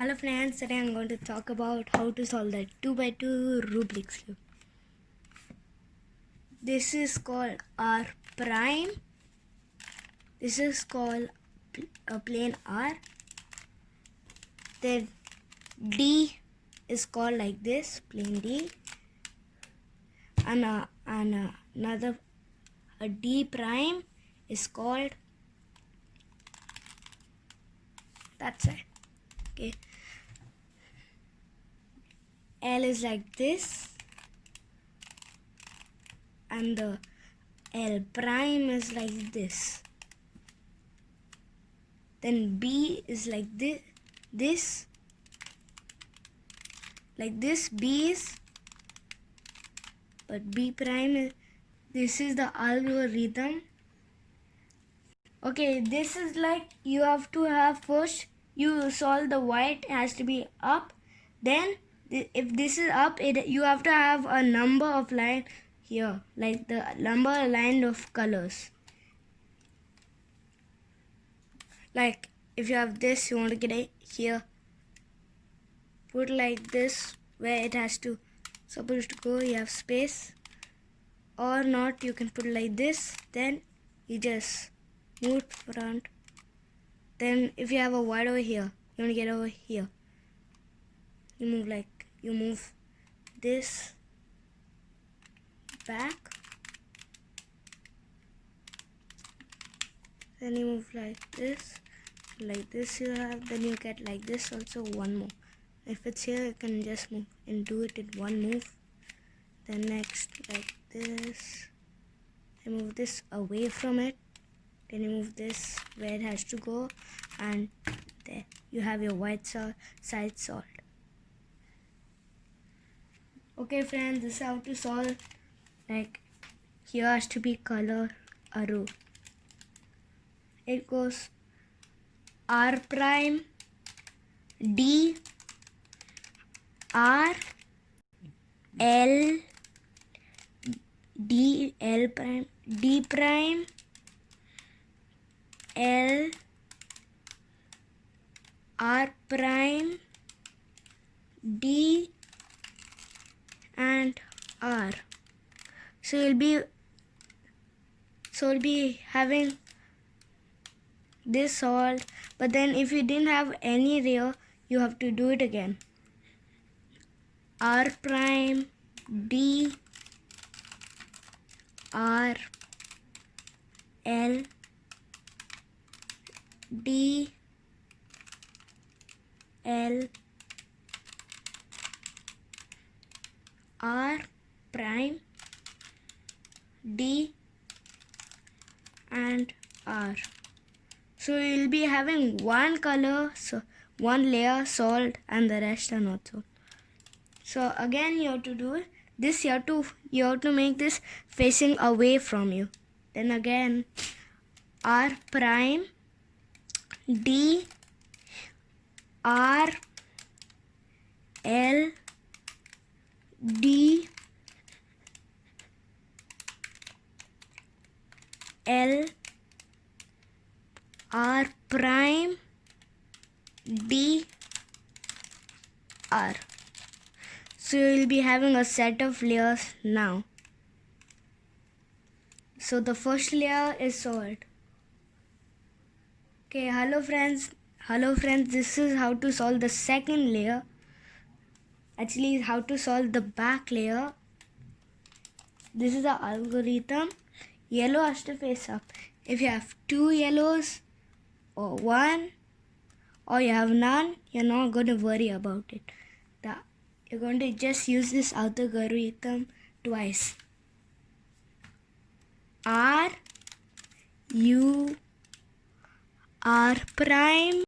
Hello friends, today I'm going to talk about how to solve that 2x2 Rubik's Cube. This is called R prime. This is called a plane R. Then D is called like this, plane D. And another a D prime is called, that's it. Okay. L is like this, and the L prime is like this. Then B is like this, like this. B is, but B prime is, this is the algorithm. Okay, this is like you have to have first you solve the white has to be up, then if this is up, you have to have a number of line here, like the number line of colors. Like if you have this, you want to get it here, put like this where it has to supposed to go, you have space, or not, you can put like this, then you just move front. Then if you have a white over here, you want to get over here, you move this back, then you move like this you have, then you get like this also, one more. If it's here, you can just move and do it in one move. Then next like this, then move this away from it, then you move this where it has to go, and there you have your white side solved. Okay friends, this is how to solve. Like here has to be color a row. It goes R prime D R L D L prime D prime L R prime D and R. So you'll be having this solved, but then if you didn't have any real, you have to do it again. R prime D R L D L R prime D and R. So you'll be having one color, so one layer solved, and the rest are not solved. So again you have to do this. You have to make this facing away from you. Then again R prime D R L D L R prime D R. So you'll be having a set of layers now. So the first layer is solved. Okay, hello friends, this is how to solve the second layer. Actually, how to solve the back layer. This is the algorithm. Yellow has to face up. If you have two yellows or one, or you have none, you're not going to worry about it. You're going to just use this algorithm twice. R U R prime